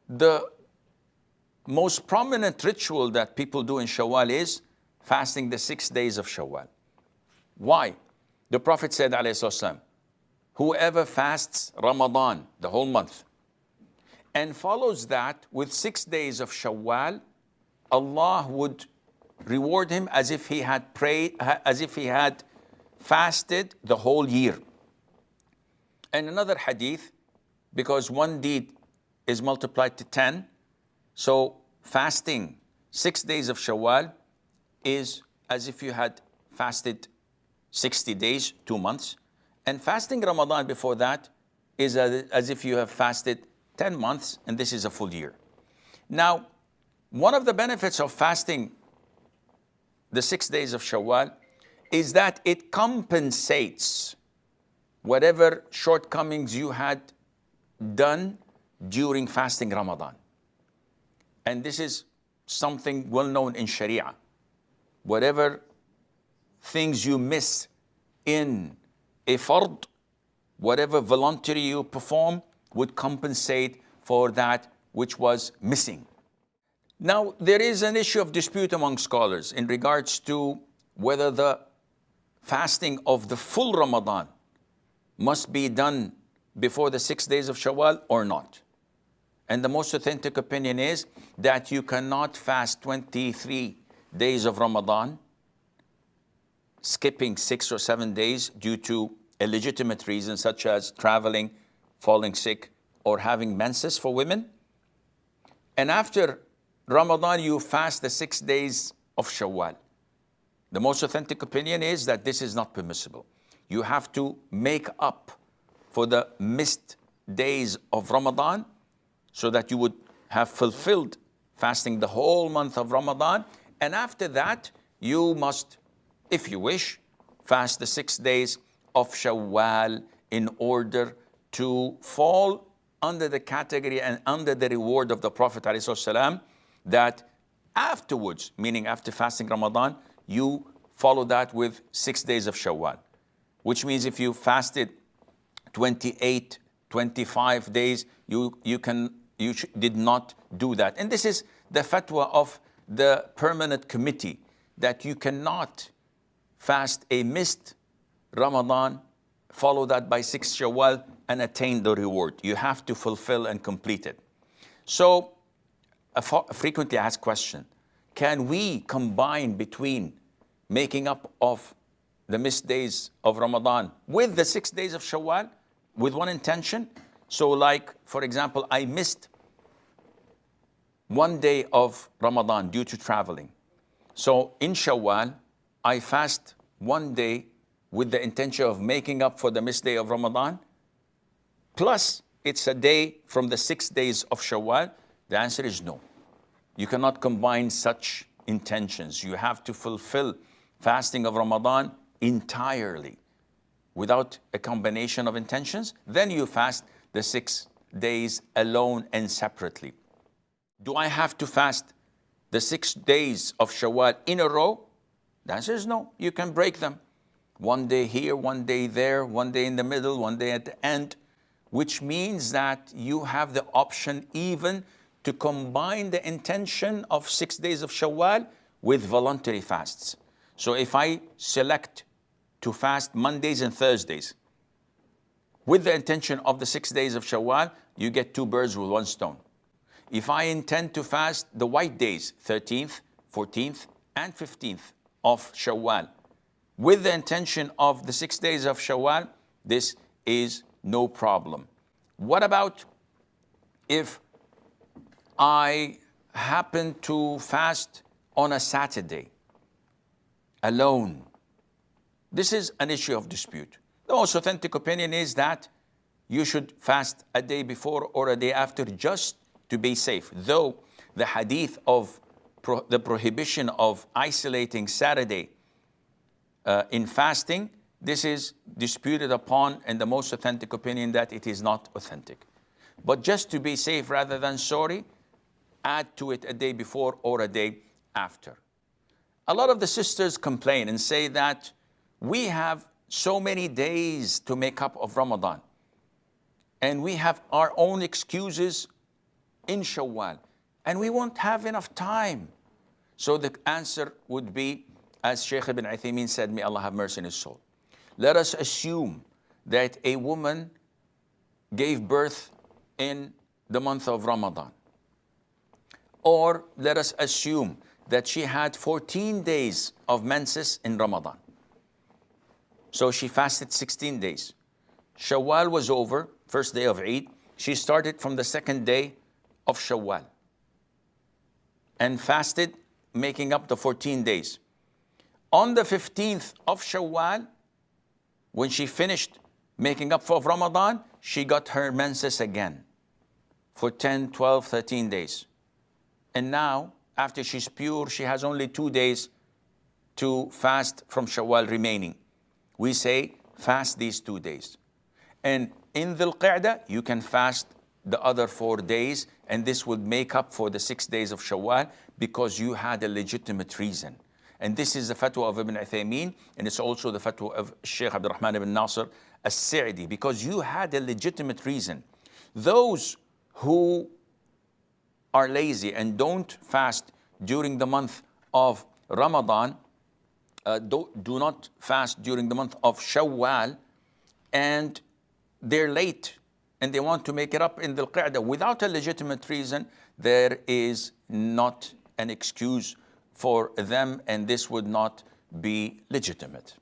The most prominent ritual that people do in Shawwal is fasting the 6 days of Shawwal. Why? The Prophet said, alayhi wasallam, whoever fasts Ramadan, the whole month, and follows that with 6 days of Shawwal, Allah would reward him as if he had prayed, as if he had fasted the whole year. And another hadith, because one deed is multiplied to 10, so fasting 6 days of Shawwal is as if you had fasted 60 days, 2 months. And fasting Ramadan before that is as if you have fasted 10 months, and this is a full year. Now, one of the benefits of fasting the 6 days of Shawwal is that it compensates whatever shortcomings you had done during fasting Ramadan. And this is something well known in Sharia. Whatever things you miss in a fard, whatever voluntary you perform would compensate for that which was missing. Now, there is an issue of dispute among scholars in regards to whether the fasting of the full Ramadan must be done before the 6 days of Shawwal or not. And the most authentic opinion is that you cannot fast 23 days of Ramadan, skipping 6 or 7 days due to a legitimate reason such as traveling, falling sick, or having menses for women. And after Ramadan, you fast the 6 days of Shawwal. The most authentic opinion is that this is not permissible. You have to make up for the missed days of Ramadan so that you would have fulfilled fasting the whole month of Ramadan. And after that, you must, if you wish, fast the 6 days of Shawwal in order to fall under the category and under the reward of the Prophet ﷺ, that afterwards, meaning after fasting Ramadan, you follow that with 6 days of Shawwal. Which means if you fasted 28, 25 days, you did not do that. And this is the fatwa of the permanent committee, that you cannot fast a missed Ramadan, follow that by 6 Shawwal, and attain the reward. You have to fulfill and complete it. So, a frequently asked question, can we combine between making up of the missed days of Ramadan with the 6 days of Shawwal with one intention? So like, for example, I missed 1 day of Ramadan due to traveling. So in Shawwal, I fast 1 day with the intention of making up for the missed day of Ramadan, plus it's a day from the 6 days of Shawwal. The answer is no. You cannot combine such intentions. You have to fulfill fasting of Ramadan entirely without a combination of intentions. Then you fast the 6 days alone and separately. Do I have to fast the 6 days of Shawwal in a row? The answer is no. You can break them. 1 day here, 1 day there, 1 day in the middle, 1 day at the end, which means that you have the option even to combine the intention of 6 days of Shawwal with voluntary fasts. So if I select to fast Mondays and Thursdays with the intention of the 6 days of Shawwal, you get 2 birds with 1 stone. If I intend to fast the white days, 13th, 14th, and 15th of Shawwal, with the intention of the 6 days of Shawwal, this is no problem. What about if I happen to fast on a Saturday alone? This is an issue of dispute. The most authentic opinion is that you should fast a day before or a day after just to be safe. Though the hadith of the prohibition of isolating Saturday in fasting, this is disputed upon, and the most authentic opinion that it is not authentic. But just to be safe rather than sorry, add to it a day before or a day after. A lot of the sisters complain and say that we have so many days to make up of Ramadan, and we have our own excuses in Shawwal, and we won't have enough time. So the answer would be, as Shaykh ibn Uthaymeen said, may Allah have mercy on his soul. Let us assume that a woman gave birth in the month of Ramadan. Or let us assume that she had 14 days of menses in Ramadan. So she fasted 16 days. Shawwal was over, first day of Eid. She started from the second day of Shawwal and fasted, making up the 14 days. On the 15th of Shawwal, when she finished making up for Ramadan, she got her menses again for 10, 12, 13 days. And now, after she's pure, she has only 2 days to fast from Shawwal remaining. We say, fast these 2 days. And in Dhul Qa'dah, you can fast the other 4 days, and this would make up for the 6 days of Shawwal because you had a legitimate reason. And this is the fatwa of Ibn Uthaymeen, and it's also the fatwa of Shaykh Abdul Rahman ibn Nasir as-Sa'di, because you had a legitimate reason. Those who are lazy and don't fast during the month of Ramadan, do not fast during the month of Shawwal, and they're late and they want to make it up in Dhul Qa'dah without a legitimate reason, there is not an excuse for them, and this would not be legitimate.